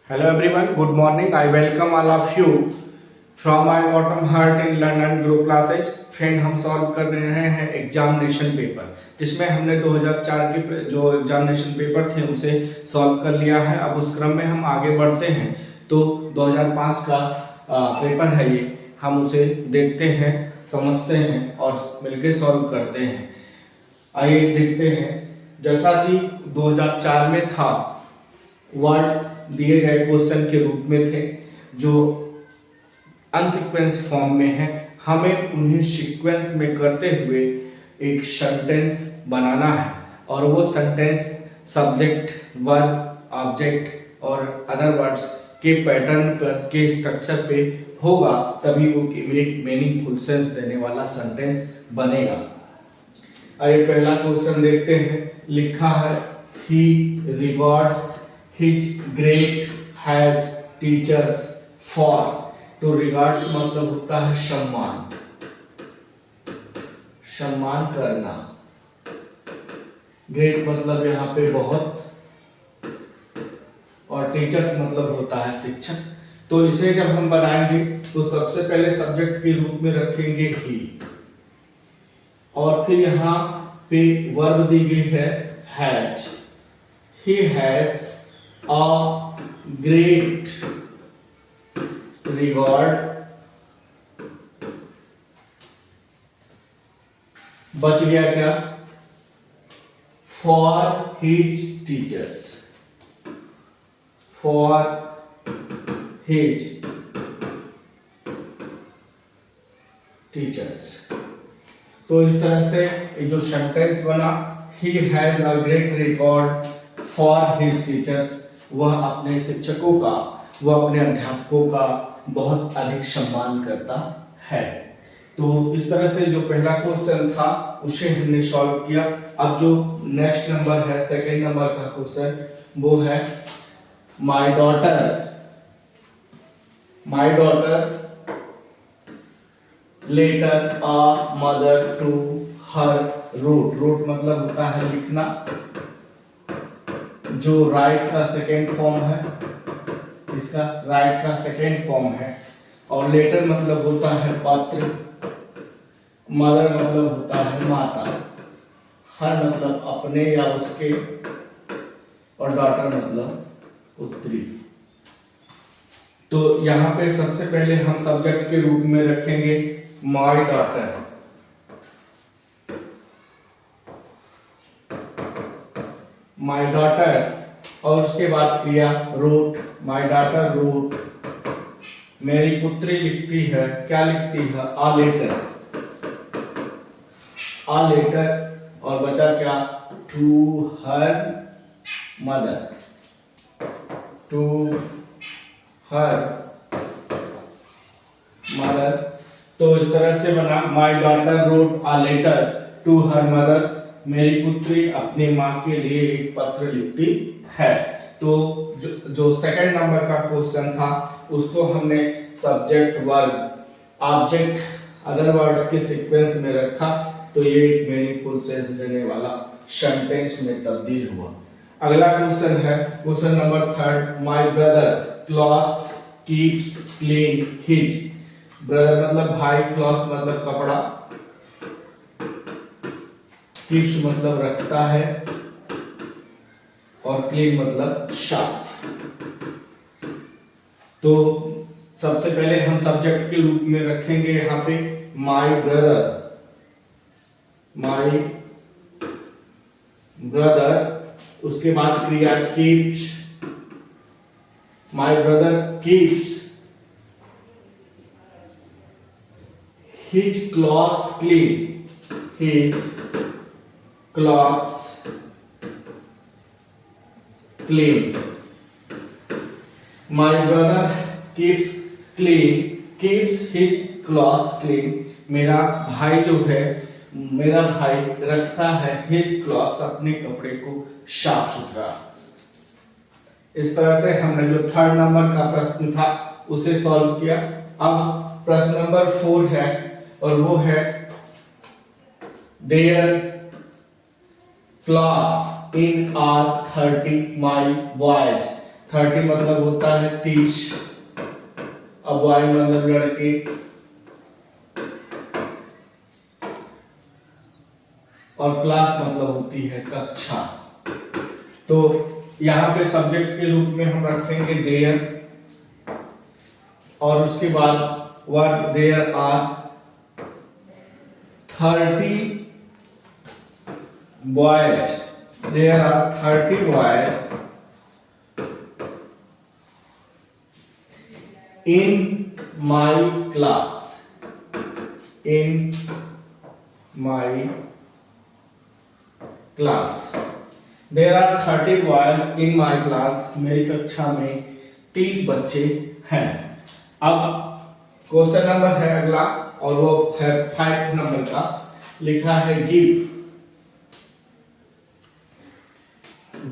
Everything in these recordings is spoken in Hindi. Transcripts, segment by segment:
Hello everyone, good morning. I welcome all of you from my bottom heart in London group classes. Friend हम सॉल्व कर रहे हैं एग्जामिनेशन पेपर जिसमें हमने 2004 के जो एग्जामिनेशन पेपर थे उसे सॉल्व कर लिया है। अब उस क्रम में हम आगे बढ़ते हैं तो 2005 का पेपर है ये, हम उसे देखते हैं, समझते हैं और मिलके सॉल्व करते हैं। आइए देखते हैं। जैसा कि 2004 में था, वर्ड्स दिए गए क्वेश्चन के रूप में थे जो अनसीक्वेंस फॉर्म में है। हमें उन्हें सीक्वेंस में करते हुए एक सेंटेंस बनाना है और वो सेंटेंस सब्जेक्ट, वर्ब, ऑब्जेक्ट और अदर वर्ड्स के पैटर्न पर के स्ट्रक्चर पे होगा, तभी वो एक मीनिंगफुल सेंस देने वाला सेंटेंस बनेगा। आइए पहला क्वेश्चन देखते हैं। लिखा है he rewards his great has teachers for. तो रिगार्ड्स मतलब होता है सम्मान, सम्मान करना। ग्रेट मतलब यहाँ पे बहुत, और टीचर्स मतलब होता है शिक्षक। तो इसे जब हम बनाएंगे तो सबसे पहले सब्जेक्ट के रूप में रखेंगे ही, और फिर यहाँ पे वर्ब दी गई है has. He has a great regard, बच गया क्या, for his teachers, for his teachers। तो इस तरह से ये जो सेंटेंस बना, he has a great regard for his teachers, वह अपने शिक्षकों का, वह अपने अध्यापकों का बहुत अधिक सम्मान करता है। तो इस तरह से जो पहला क्वेश्चन था उसे हमने सॉल्व किया। अब जो नेक्स्ट नंबर है, सेकंड नंबर का क्वेश्चन, वो है my daughter letter a mother to her wrote. Wrote मतलब होता है लिखना, जो राइट का सेकेंड फॉर्म है, इसका राइट का सेकेंड फॉर्म है। और लेटर मतलब होता है पत्र, मदर मतलब होता है माता, हर मतलब अपने या उसके, और डॉटर मतलब पुत्री। तो यहाँ पे सबसे पहले हम सब्जेक्ट के रूप में रखेंगे माय डॉटर। माय डॉटर, और उसके बाद क्रिया रोट, माय डॉटर रोट, मेरी पुत्री लिखती है, क्या लिखती है, आ लेटर, आ लेटर, और बचा क्या, to her mother, to her mother. तो इस तरह से बना my daughter wrote a letter to her mother, मेरी पुत्री अपनी माँ के लिए एक पत्र लिखती है। तो जो सेकंड नंबर का क्वेश्चन था उसको हमने subject, verb, object, other words के सीक्वेंस में रखा, तो ये एक मीनिंगफुल सेंस देने वाला सेंटेंस में तब्दील हुआ। अगला क्वेश्चन है question number third, my brother clothes keeps clean his. Brother मतलब भाई, क्लॉथ्स मतलब कपड़ा, कीप्स मतलब रखता है, और क्लीन मतलब साफ। तो सबसे पहले हम सब्जेक्ट के रूप में रखेंगे यहाँ पे माय ब्रदर, माय ब्रदर, उसके बाद क्रिया keeps, my brother keeps his clothes clean, his clothes clean. My brother keeps keeps his clothes clean। मेरा भाई जो है, मेरा भाई रखता है his clothes, अपने कपड़े को साफ सुथरा। इस तरह से हमने जो थर्ड नंबर का प्रश्न था उसे सॉल्व किया। अब प्रश्न नंबर 4 है, और वो है there class in are 30 my boys। 30 मतलब होता है 30। अब बॉय मतलब लड़के, और क्लास मतलब होती है कक्षा। तो यहाँ पे सब्जेक्ट के रूप में हम रखेंगे देयर, और उसके बाद work there are 30 boys, there are 30 boys in my class, in my class, there are 30 boys in my class, मेरी कक्षा में 30 बच्चे हैं। अब क्वेश्चन नंबर है अगला, और वो है 5 नंबर का, लिखा है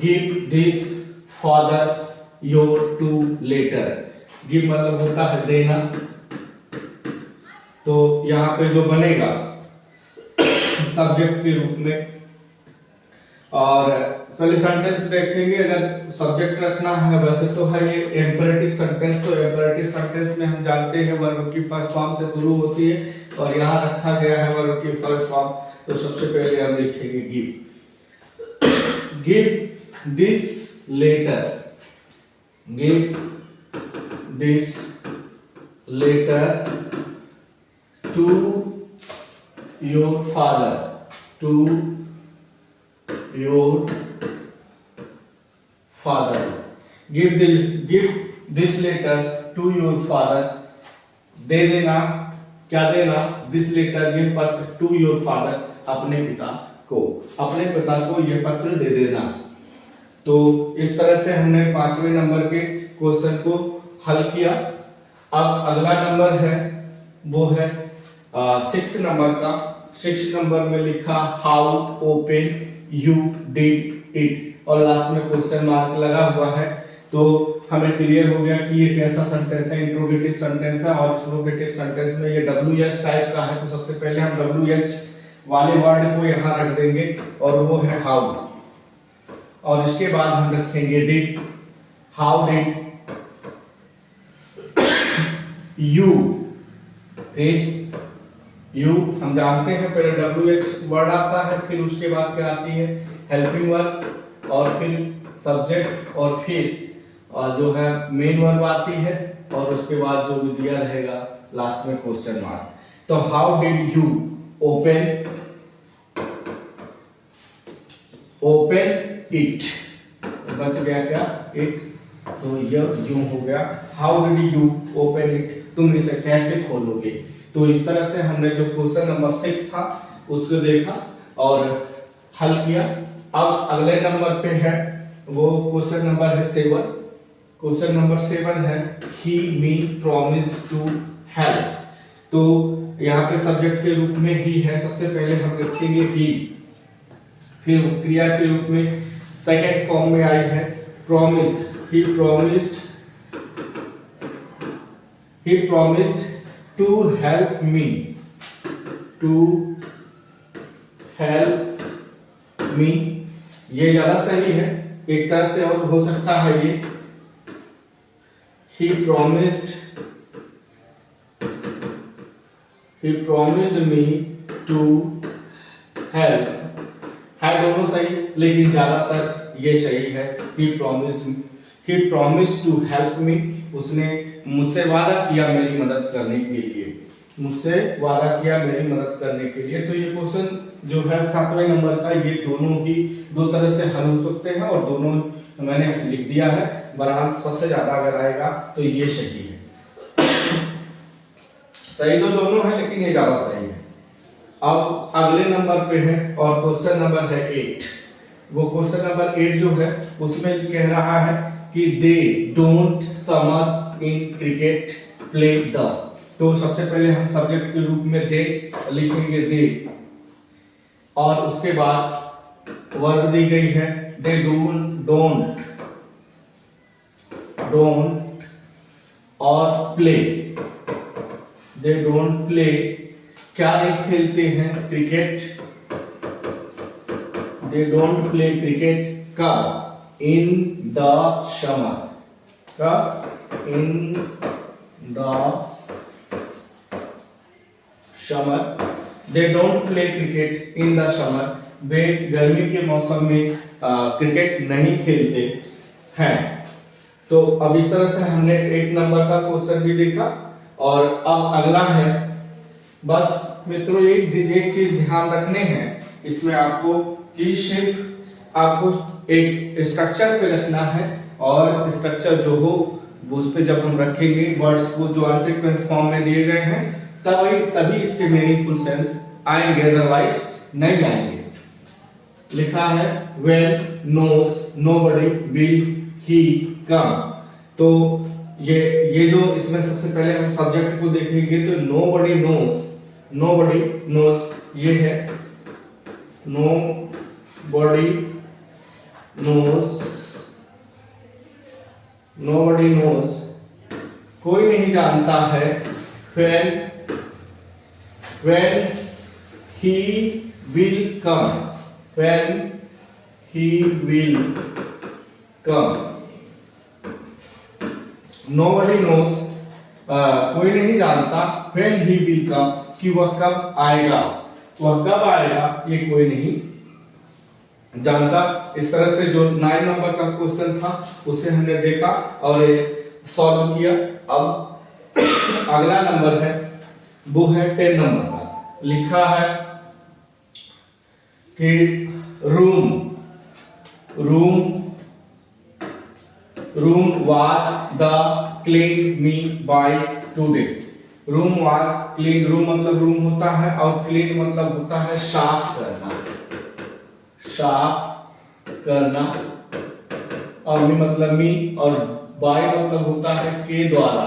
give this father your 2 letter। give मतलब होता है देना, तो यहाँ पे जो बनेगा सब्जेक्ट के रूप में, और पहले सेंटेंस देखेंगे। अगर सब्जेक्ट रखना है, वैसे तो है ये इंपेरेटिव सेंटेंस, तो इंपेरेटिव सेंटेंस में हम जानते हैं वर्ब की फर्स्ट फॉर्म से शुरू होती है, और यहाँ रखा गया है वर्ब की फर्स्ट फॉर्म। तो सबसे पहले हम लिखेंगे give this letter, give this letter to your father, to your father, give this letter to your father। दे देना, क्या देना, this letter ये पत्र to your father, अपने पिता को, अपने पिता को यह पत्र दे देना। तो इस तरह से हमने 5वें नंबर के क्वेश्चन को हल किया। अब अगला नंबर है वो है 6 नंबर का। 6 नंबर में लिखा how open you did it, और लास्ट में क्वेश्चन मार्क लगा हुआ है। तो हमें क्लियर हो गया कि ये कैसा सेंटेंस है, इंट्रोगेटिव सेंटेंस है, और इंट्रोगेटिव सेंटेंस में ये WH टाइप का है। तो सबसे पहले हम WH वाले वर्ड को यहाँ रख देंगे, और वो है हाउ, और इसके बाद हम रखेंगे did, how did you, you हम जानते हैं पहले WH वर्ड आता है, फिर उसके बाद क्या आती है हेल्पिंग वर्ब, और फिर सब्जेक्ट, और फिर जो है मेन वर्ब आती है, और उसके बाद जो भी दिया रहेगा लास्ट में क्वेश्चन मार्क। तो how did you open it, बच गया क्या इट, तो यह यूं हो गया how did you open it, तुम इसे कैसे खोलोगे। तो इस तरह से हमने जो क्वेश्चन नंबर 6 था उसको देखा और हल किया। अब अगले नंबर पे है वो क्वेश्चन नंबर है 7। क्वेश्चन नंबर 7 है ही मी प्रॉमिस टू हेल्प। तो यहाँ पे सब्जेक्ट के रूप में ही है, सबसे पहले हम रखेंगे ही, फिर क्रिया के रूप में सेकेंड फॉर्म में आई है promised, he promised to help me, ये ज्यादा सही है, एक तरह से और हो सकता है ये he promised me to help, है दोनों सही, लेकिन ज्यादातर ये सही है he promised to help me, उसने मुझसे वादा किया मेरी मदद करने के लिए, तो ये क्वेश्चन जो है 7वें नंबर का, ये दोनों ही दो तरह से हल हो सकते हैं, और दोनों मैंने लिख दिया है। बहरहाल सबसे ज्यादा अगर आएगा तो ये सही है। सही तो दोनों है, लेकिन ये ज्यादा सही है। अब अगले नंबर पे है और क्वेश्चन नंबर है 8। वो क्वेश्चन नंबर 8 जो है उसमें कह रहा है कि they don't summers in cricket play the. तो सबसे पहले हम सब्जेक्ट के रूप में दे लिखेंगे दे, और उसके बाद वर्ब दी गई है दे डोंट और प्ले, दे डोंट प्ले, क्या नहीं खेलते हैं cricket, they don't play cricket कब, इन द समर, कब? In the summer. They don't play cricket in the summer. वे गर्मी के मौसम में क्रिकेट नहीं खेलते हैं। तो अब इस तरह से हमने 8 नंबर का क्वेश्चन भी देखा। और अब अगला है, बस मित्रों एक चीज ध्यान रखने हैं इसमें आपको कि सिर्फ आपको एक स्ट्रक्चर पे रखना है, और स्ट्रक्चर जो हो वो उस पे जब हम रखेंगे वर्ड्स को जो अनसीक्वेंस फॉर्म में दिए गए हैं तभी इसके मीनिंगफुल सेंस आएंगे, अदरवाइज नहीं आएंगे। लिखा है when knows nobody will he come। तो ये जो इसमें सबसे पहले हम सब्जेक्ट को देखेंगे तो nobody knows ये है nobody knows कोई नहीं जानता है। when he will come nobody knows कोई नहीं जानता when he will come कि वह कब आएगा ये कोई नहीं जानता। इस तरह से जो 9 नंबर का क्वेश्चन था उसे हमने देखा और सॉल्व किया। अब अगला नंबर है वो है 10 नंबर का। लिखा है कि room was the cleaned me by today। Room was cleaned, room मतलब रूम होता है और clean मतलब होता है साफ करना और मी मतलब मी और by मतलब होता है के द्वारा।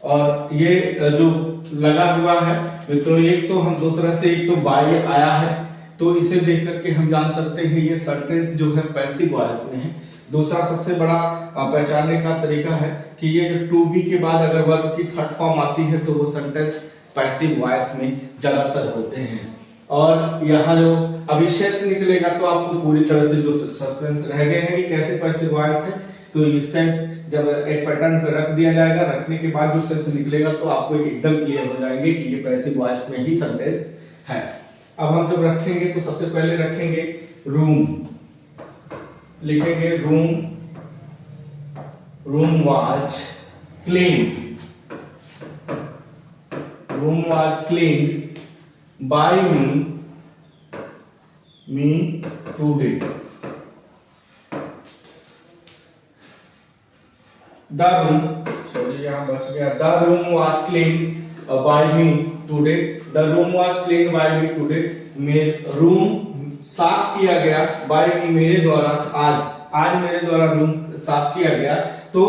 और ये जो लगा हुआ है मित्रों, एक तो हम दो तरह से, एक तो बाय आया है तो इसे देख करके हम जान सकते हैं ये सेंटेंस जो है पैसिव वॉइस में है। दूसरा सबसे बड़ा पहचानने का तरीका है कि ये जो टू बी के बाद अगर वर्ब की थर्ड फॉर्म आती है तो वो सेंटेंस पैसिव वॉइस में ज्यादातर होते हैं। और यहाँ जो अविशेष निकलेगा तो आपको पूरी तरह से जो सस्पेंस रह गए हैं कि कैसे पैसिव वॉइस है, तो ये सेंस जब एक पैटर्न पे रख दिया जाएगा, रखने के बाद जो सेंस निकलेगा तो आपको एकदम क्लियर हो जाएंगे कि ये पैसिव वॉइस में ही सेंटेंस है। अब हम जब रखेंगे तो सबसे पहले रखेंगे रूम, लिखेंगे room was clean bye me today. The room, sorry यहाँ बच गया, the room was cleaned by me today। The room was cleaned by me today। Room साफ किया गया by me मेरे द्वारा, आज मेरे द्वारा रूम साफ किया गया। तो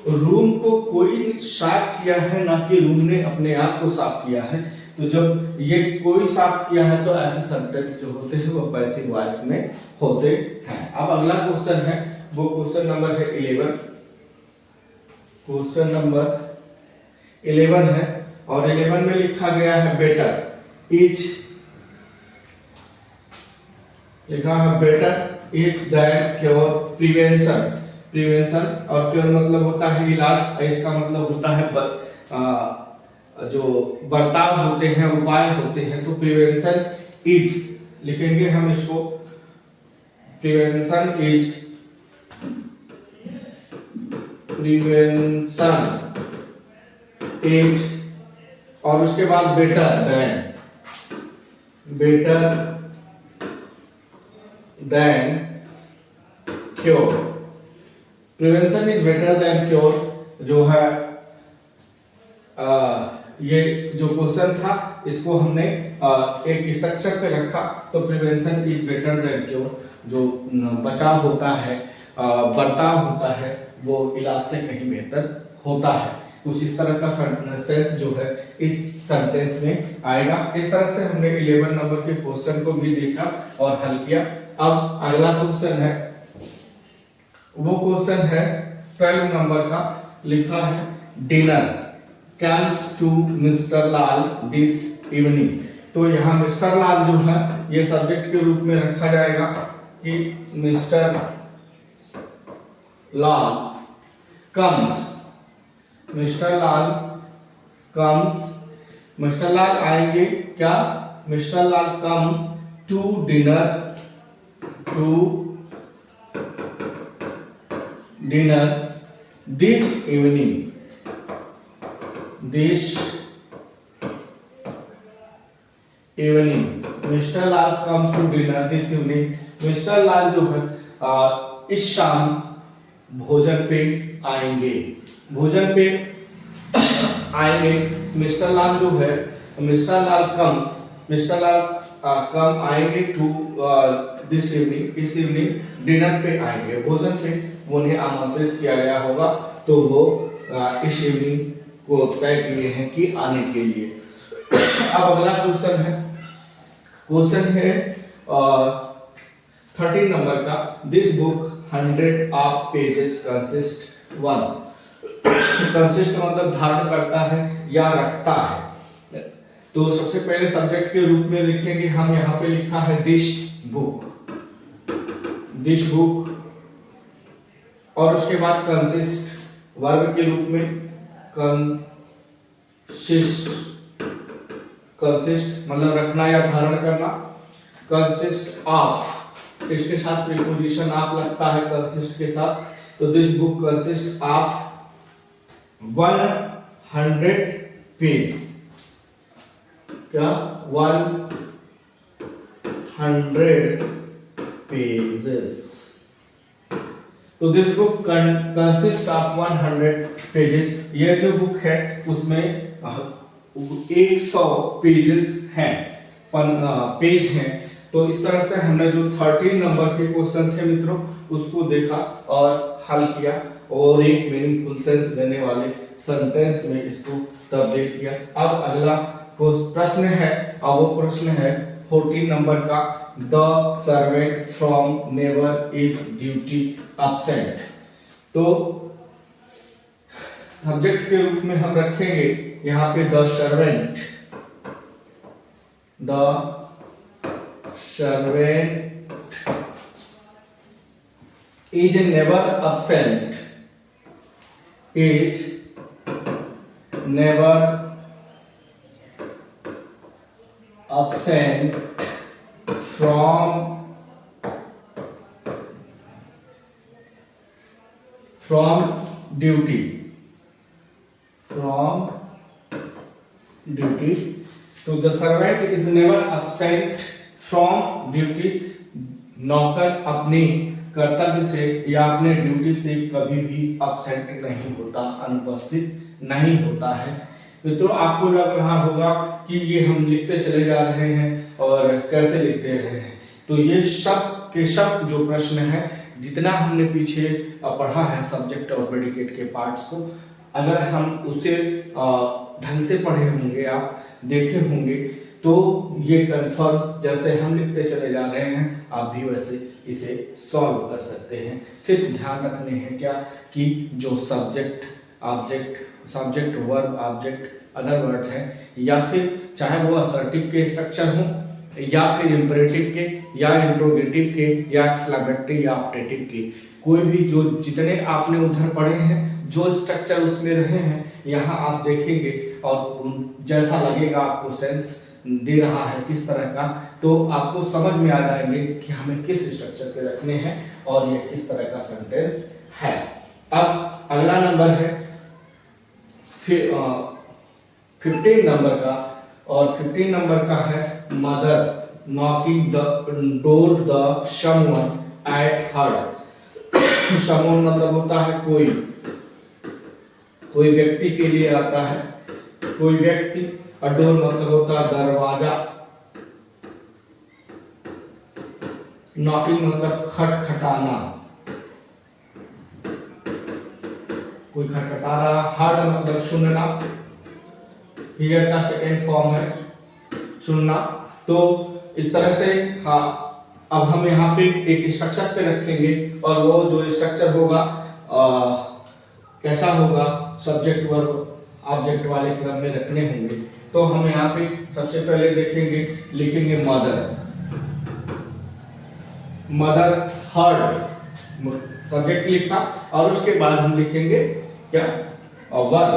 रूम को कोई साफ किया है, ना कि रूम ने अपने आप को साफ किया है। तो जब ये कोई साफ किया है तो ऐसे सेंटेंस जो होते हैं वो पैसिव वॉइस में होते हैं। अब अगला क्वेश्चन है वो क्वेश्चन नंबर है 11। क्वेश्चन नंबर 11 है और 11 में लिखा गया है बेटर इज, लिखा है better is than cure. Prevention और क्योर मतलब होता है इलाज, इसका मतलब होता है जो बर्ताव होते हैं, उपाय होते हैं। तो प्रिवेंशन इज लिखेंगे हम इसको, प्रिवेंशन इज और उसके बाद better than cure. Prevention is better than cure जो है ये जो क्वेश्चन था इसको हमने एक स्ट्रक्चर पे रखा। तो prevention is better than cure, जो बचाव होता है, बर्ताव होता है, वो इलाज से कहीं बेहतर होता है। कुछ इस तरह का सेंस जो है इस सेंटेंस में आएगा। इस तरह से हमने 11 नंबर के क्वेश्चन को भी देखा और हल किया। अब अगला क्वेश्चन है वो क्वेश्चन है 12 नंबर का। लिखा है dinner comes to mister Lal this evening. तो यहाँ मिस्टर लाल जो है ये सब्जेक्ट के रूप में रखा जाएगा कि mister Lal comes, mister Lal comes, mister Lal आएंगे क्या, mister Lal come to dinner this evening, mister Lal comes to dinner this evening. Mister Lal जो है इस शाम भोजन पे आएंगे, भोजन पे आएंगे। मिस्टर लाल जो है, mister Lal comes, mister Lal कम आएंगे टू दिस इवनिंग, इस इवनिंग डिनर पे आएंगे, भोजन पे उन्हें आमंत्रित किया गया होगा, तो वो इस इवनिंग को तय किए हैं कि आने के लिए। अब अगला क्वेश्चन है, क्वेश्चन है 13 नंबर का, this book 100 of pages consist 1, consist मतलब धारण करता है या रखता है। तो सबसे पहले सब्जेक्ट के रूप में लिखेंगे हम, यहाँ पे लिखा है दिस बुक, और उसके बाद कंसिस्ट वर्ब के रूप में कंसिस्ट मतलब रखना या धारण करना। कंसिस्ट ऑफ, इसके साथ प्रीपोजिशन ऑफ लगता है कंसिस्ट के साथ, तो this book consist of 100 page, क्या 100 पेजेस। तो this book consist of 100 pages, ये जो बुक है उसमें 100 पेजेस हैं, पेज हैं। तो इस तरह से हमने जो 13 नंबर के क्वेश्चन थे मित्रों उसको देखा और हल किया, और एक मीनिंगफुल सेंस देने वाले सेंटेंस में इसको तब्दील किया। अब अगला प्रश्न है, और वो प्रश्न है 14 नंबर का, the servant from neighbour is duty absent. तो सब्जेक्ट के रूप में हम रखेंगे यहाँ पे the servant is never absent, is never absent from duty, तो the servant is never absent from duty, नौकर अपने कर्तव्य से या अपने ड्यूटी से कभी भी absent नहीं होता, अनुपस्थित नहीं होता है। मित्रों आपको लग रहा होगा कि ये हम लिखते चले जा रहे हैं और कैसे लिखते रहे हैं, तो ये शब्द के शब्द जो प्रश्न है, जितना हमने पीछे पढ़ा है सब्जेक्ट और प्रेडिकेट के पार्ट्स को, अगर हम उसे ढंग से पढ़े होंगे, आप देखे होंगे, तो ये कंफर्म जैसे हम लिखते चले जा रहे हैं आप भी वैसे इसे सॉल्व कर सकते हैं। सिर्फ ध्यान रखने हैं क्या कि जो subject subject verb object other words हैं, या फिर चाहे वो असर्टिव के स्ट्रक्चर हो, या फिर इंपरेटिव के, या इंट्रोगेटिव के, या एक्सक्लेमेटरी या ऑप्टेटिव के, कोई भी जो जितने आपने उधर पढ़े हैं, जो स्ट्रक्चर उसमें रहे हैं, यहाँ आप देखेंगे और जैसा लगेगा आपको सेंस दे रहा है किस तरह का, तो आपको समझ में आ जाएंगे कि हमें किस स्ट्रक्चर पे रखने हैं और ये किस तरह का सेंटेंस है। अब अगला नंबर है 15 नंबर का, और 15 नंबर का है mother knocking the door the someone at her. Someone मतलब होता है कोई व्यक्ति के लिए आता है, कोई व्यक्ति, और डोर मतलब होता है दरवाजा, नॉकिंग मतलब खटखटाना, कोई खटखटा रहा, हर्ड मतलब सुनना, हियर का सेकेंड फॉर्म है सुनना। तो इस तरह से हाँ, अब हम यहाँ पे एक स्ट्रक्चर पे रखेंगे, और वो जो स्ट्रक्चर होगा कैसा होगा, सब्जेक्ट वर्ब ऑब्जेक्ट वाले क्रम में रखने होंगे। तो हम यहाँ पे सबसे पहले लिखेंगे मदर हर्ड सब्जेक्ट लिखा और उसके बाद हम लिखेंगे क्या, वर्ब।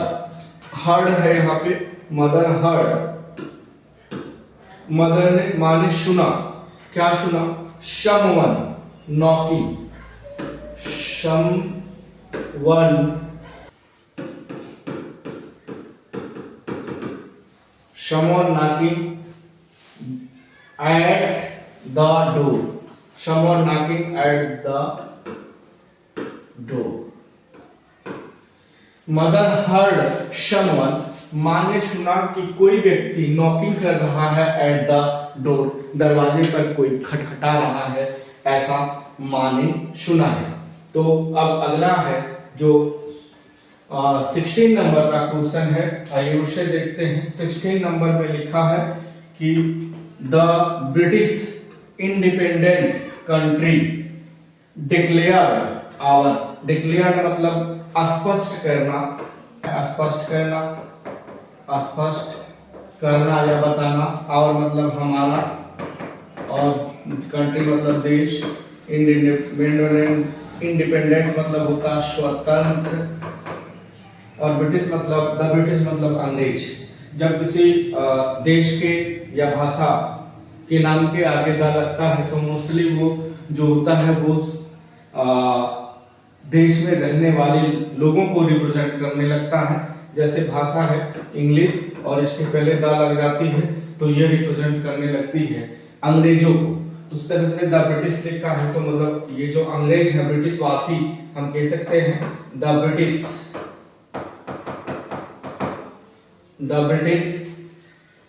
हर्ड है यहाँ पे, मदर हर्ड, मदर ने माने सुना, क्या सुना, someone, knocking, someone knocking at the door, someone knocking at the door। Mother heard someone माने सुना कि कोई व्यक्ति नॉकिंग कर रहा है एट द डोर, दरवाजे पर कोई खटखटा रहा है, ऐसा माने सुना है। तो अब अगला है जो 16 नंबर का क्वेश्चन है, आइए उसे देखते हैं। 16 नंबर में लिखा है कि the British independent country declared our, declared मतलब स्पष्ट करना, स्पष्ट करना, स्पष्ट करना या बताना, और मतलब हमारा, और कंट्री मतलब देश, इंडिपेंडेंट मतलब होता स्वतंत्र, और ब्रिटिश मतलब, द ब्रिटिश मतलब अंग्रेज। जब किसी देश के या भाषा के नाम के आगे द लगता है तो मोस्टली वो जो होता है वो देश में रहने वाले लोगों को रिप्रेजेंट करने लगता है। जैसे भाषा है इंग्लिश और इसके पहले द लग जाती है तो ये रिप्रेजेंट करने लगती है अंग्रेजों को। उस तरह से द ब्रिटिश लिखा है तो मतलब ये जो अंग्रेज है, ब्रिटिश वासी, हम कह सकते हैं the British, the British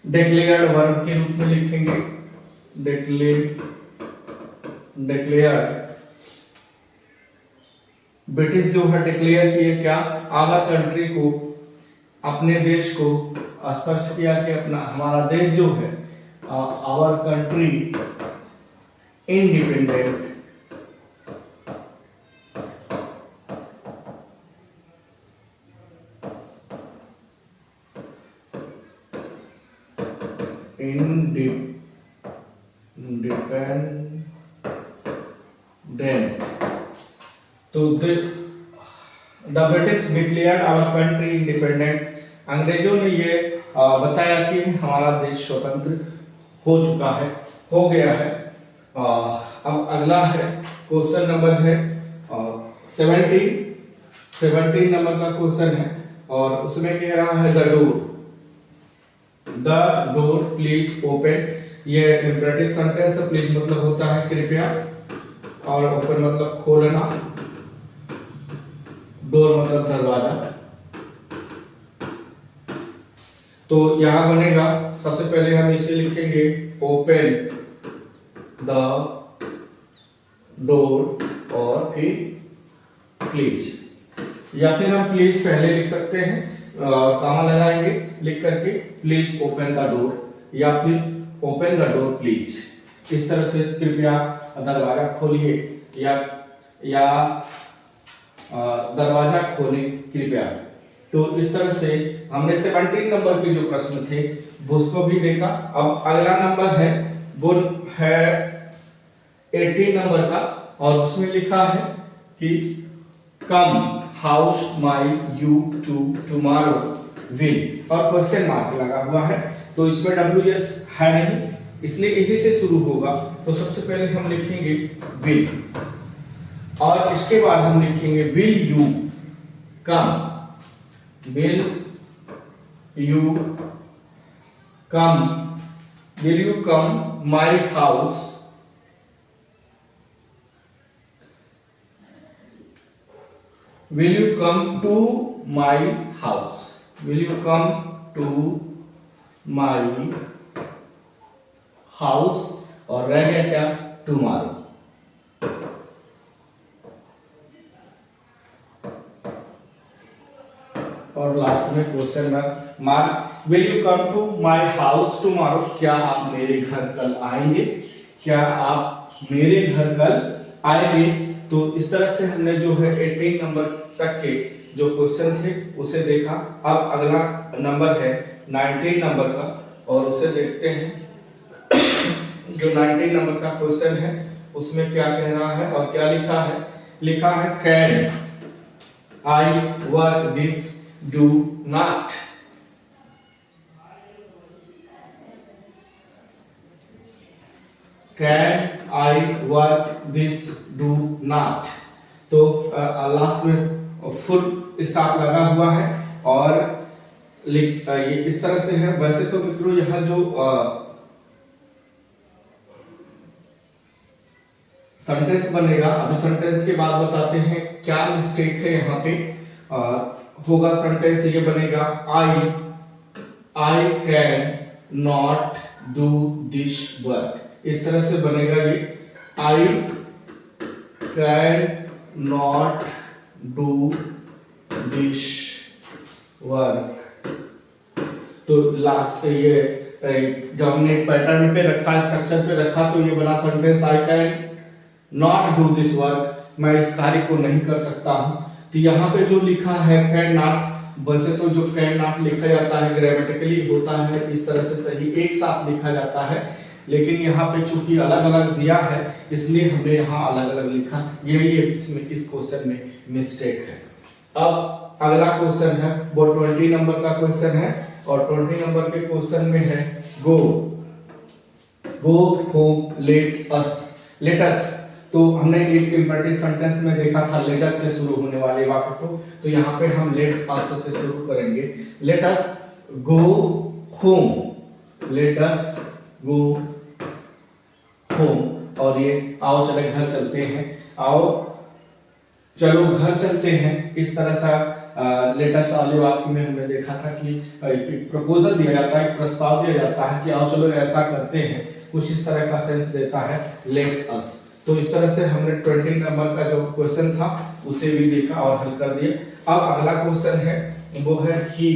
declared verb के रूप में लिखेंगे, डिक्लेयर्ड, ब्रिटिश जो है डिक्लेयर किए क्या, आवर कंट्री को, अपने देश को स्पष्ट किया कि अपना हमारा देश जो है, आवर कंट्री इंडिपेंडेंट, इंडिपेंडेंट। तो the British declared our country independent, अंग्रेजों ने ये बताया कि हमारा देश स्वतंत्र हो चुका है, हो गया है। अब अगला है क्वेश्चन नंबर है 17 नंबर का क्वेश्चन है और उसमें कह रहा है द डोर प्लीज ओपन। ये इंपेरेटिव सेंटेंस है, प्लीज मतलब होता है कृपया, और ओपन मतलब खोलना, डोर मतलब दरवाजा। तो यहां बनेगा, सबसे पहले हम इसे लिखेंगे ओपन द डोर और फिर प्लीज, या फिर हम प्लीज पहले लिख सकते हैं, कॉमा लगाएंगे लिख करके, प्लीज ओपन द डोर या फिर ओपन द डोर प्लीज। इस तरह से कृपया दरवाजा खोलिए या दरवाजा खोलें कृपया। तो इस तरह से हमने 17 नंबर के जो प्रश्न थे वो उसको भी देखा। अब अगला नंबर है वो है 18 नंबर का और उसमें लिखा है कि come house my you to tomorrow will, और क्वेश्चन मार्क लगा हुआ है। तो इसमें WS है नहीं, इसलिए इसी से शुरू होगा। तो सबसे पहले हम लिखेंगे विल और इसके बाद हम लिखेंगे will you come, will you come, will you come my house, will you come to my house, will you come to my house, और रह गया क्या, tomorrow। और लास्ट में question mark, will you come to my house tomorrow, क्या आप मेरे घर कल आएंगे, क्या आप मेरे घर कल आएंगे। तो इस तरह से हमने जो है 18 नंबर तक के जो क्वेश्चन थे उसे देखा। अब अगला नंबर है 19 नंबर का और उसे देखते हैं। जो 19 नंबर का क्वेश्चन है उसमें क्या कह रहा है और क्या लिखा है? लिखा है can I work this do not. Can I work this do not. तो लास्ट में फुल स्टॉप लगा हुआ है और ये इस तरह से है। वैसे तो मित्रों यह जो सेंटेंस बनेगा, अभी सेंटेंस के बाद बताते हैं क्या मिस्टेक है यहाँ पे। होगा सेंटेंस ये बनेगा I can not do this work. इस तरह से बनेगा ये I can not do this work. तो लास्ट ये जब हमने पैटर्न पे रखा, स्ट्रक्चर पे रखा, तो ये बना sentence I can not do this work, मैं इस कार्य को नहीं कर सकता हूं। तो यहाँ पे जो लिखा है कैन नॉट, वैसे तो जो कैन नॉट लिखा जाता है ग्रामेटिकली होता है इस तरह से सही एक साथ लिखा जाता है, लेकिन यहाँ पे चूंकि अलग अलग दिया है इसलिए हमने यहाँ अलग अलग लिखा। यही इसमें इस क्वेश्चन में मिस्टेक है। अब अगला क्वेश्चन है वो 20 नंबर का क्वेश्चन है और 20 नंबर के क्वेश्चन में है गो होम लेट अस। तो हमने एक इंपरेटिव सेंटेंस में देखा था लेट अस से शुरू होने वाले वाक्य को, तो यहाँ पे हम लेट अस से शुरू करेंगे। Let us go home, let us go home. और ये आओ चले घर चलते हैं, आओ चलो घर चलते हैं, इस तरह सा लेटेस्ट वाले वाक्य में हमने देखा था कि एक प्रपोजल दिया जाता है, एक प्रस्ताव दिया जाता है कि आओ चलो ऐसा करते हैं, कुछ इस तरह का सेंस देता है लेट अस। तो इस तरह से हमने 20 नंबर का जो क्वेश्चन था उसे भी देखा और हल कर दिया। अब अगला क्वेश्चन है वो है ही।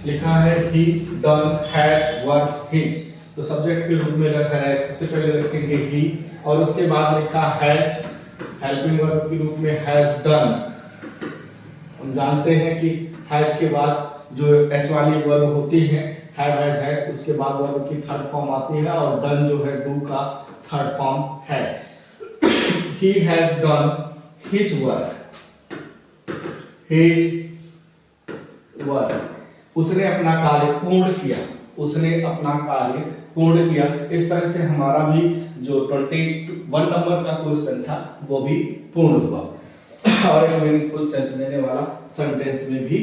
लिखा है ही डन हैज वर्क हिज। तो सब्जेक्ट के रूप में लिखा है, सबसे पहले रखेंगे ही और उसके बाद लिखा हैज, हेल्पिंग वर्ब के रूप में हैज डन। हम जानते हैं कि हैज के बाद जो एच वाली वर्ब होती है हैव हैज हैड, उसके बाद वर्ब की थर्ड फॉर्म आती है और डन जो है डू का थर्ड फॉर्म है। He has done his work, his work, उसने अपना कार्य पूर्ण किया, उसने अपना कार्य पूर्ण किया। इस तरह से हमारा भी जो 21 नंबर का क्वेश्चन था वो भी पूर्ण हुआ और एक मीनिंगफुल सेंस देने वाला सेंटेंस में भी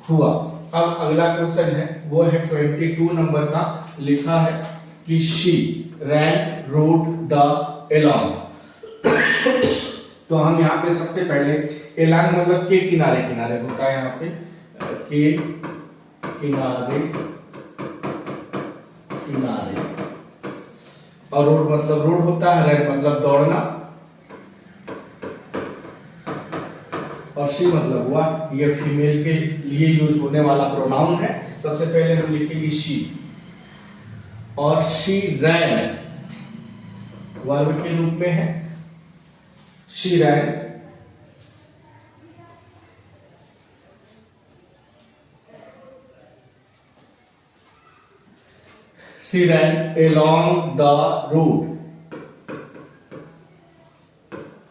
हुआ। अब अगला क्वेश्चन है वो है 22 नंबर का। लिखा है कि she rain road the along. तो हम यहाँ पे सबसे पहले एलॉन्ग मतलब के किनारे किनारे होता है, यहाँ पे के किनारे किनारे, और रोड मतलब रोड होता है, रैन मतलब दौड़ना, और शी मतलब हुआ ये फीमेल के लिए यूज होने वाला प्रोनाउन है। सबसे पहले हम लिखेंगे शी और शी रैन वर्ब के रूप में है, she rain she ran along the road,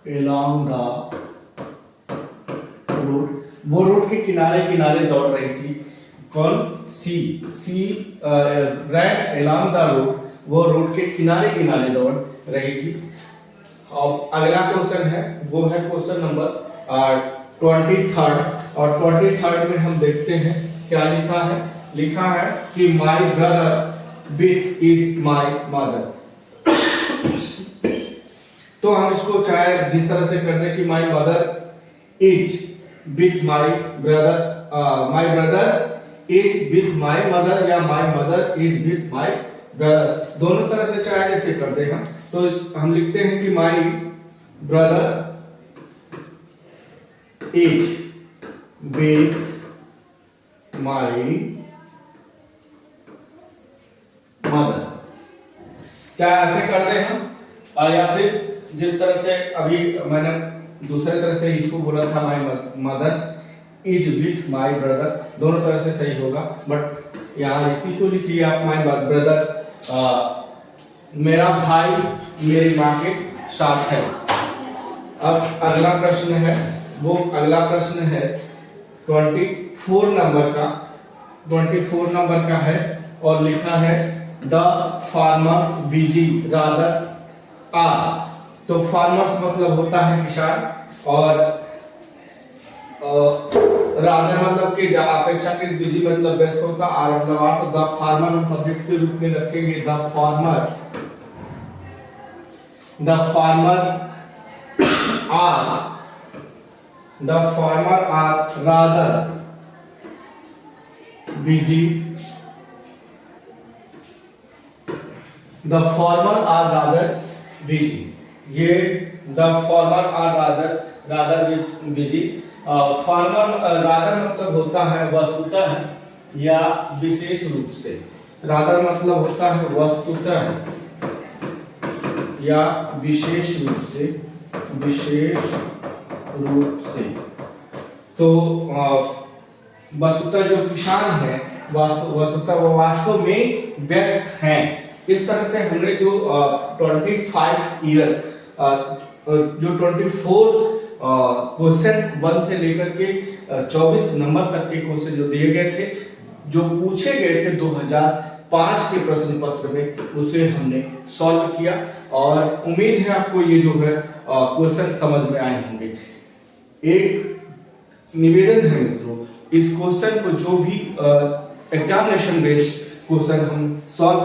along the road, वो रोड के किनारे किनारे दौड़ रही थी। कौन? सी ran along the road, वो रोड के किनारे किनारे दौड़ रही थी। और अगला क्वेश्चन है वो है क्वेश्चन नंबर 23 और 23 में हम देखते हैं क्या लिखा है। लिखा है कि my brother with is my mother. तो हम इसको चाहे जिस तरह से कर दे कि my mother is with my brother, my brother is with my mother या my mother is with my brother, दोनों तरह से चाहे जैसे कर दे हम। तो हम लिखते हैं कि my brother is with my mother, क्या ऐसे कर दे हम, या फिर जिस तरह से अभी मैंने दूसरे तरह से इसको बोला था my mother is with my brother, दोनों तरह से सही होगा। बट यहाँ इसी को लिखिए आप माय ब्रदर मेरा भाई मेरी माँ के साथ है। अब अगला प्रश्न है, वो अगला प्रश्न है 24 नंबर का, 24 नंबर का है और लिखा है the farmers busy rather are. तो फार्मर्स मतलब होता है किसान और रादर मतलब कि अपेक्षाकृत बिजी मतलब व्यस्त होता, आर मतलब आर। तो द फार्मर हम सब्जेक्ट के रूप में रखेंगे the farmer are rather busy, the farmer are rather busy. ये the farmer are rather busy. Farmer rather मतलब होता है वस्तुतः या विशेष रूप से। रादर मतलब होता है वस्तुतः या विशेष रूप से, विशेष रूप से। तो वस्तुतः जो किसान है वस्तुतः वो वास्तव में व्यस्त हैं। इस तरह से हमने जो 25 ईयर जो 24 क्वेश्चन 1 से लेकर के 24 नंबर तक के क्वेश्चन जो दिए गए थे, जो पूछे गए थे 2005 के प्रश्न पत्र में, उसे हमने सॉल्व किया और उम्मीद है आपको ये जो है क्वेश्चन समझ में आए होंगे। एक निवेदन है मित्रों, इस क्वेश्चन को जो भी एग्जामिनेशन बेस्ड क्वेश्चन हम सॉल्व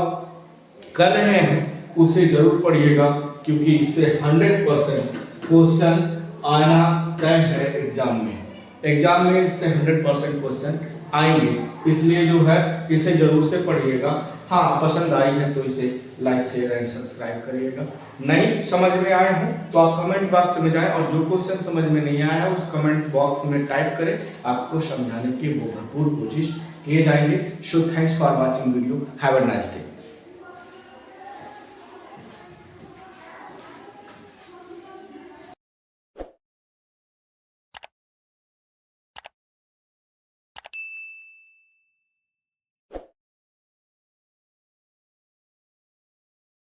कर रहे हैं उसे जरूर पढ़िएगा, क्योंकि इससे 100% क्वेश्चन आना तय है एग्जाम में इससे 100% क्वेश्चन आएंगे। इसलिए जो है इसे जरूर से पढ़िएगा। हाँ, पसंद आई है तो इसे लाइक शेयर एंड सब्सक्राइब करिएगा। नहीं समझ में आए हो तो आप कमेंट बॉक्स में जाएं और जो क्वेश्चन समझ में नहीं आया है उस कमेंट बॉक्स में टाइप करें, आपको समझाने की भरपूर कोशिश किए जाएंगे। So thanks for watching video, have a nice day.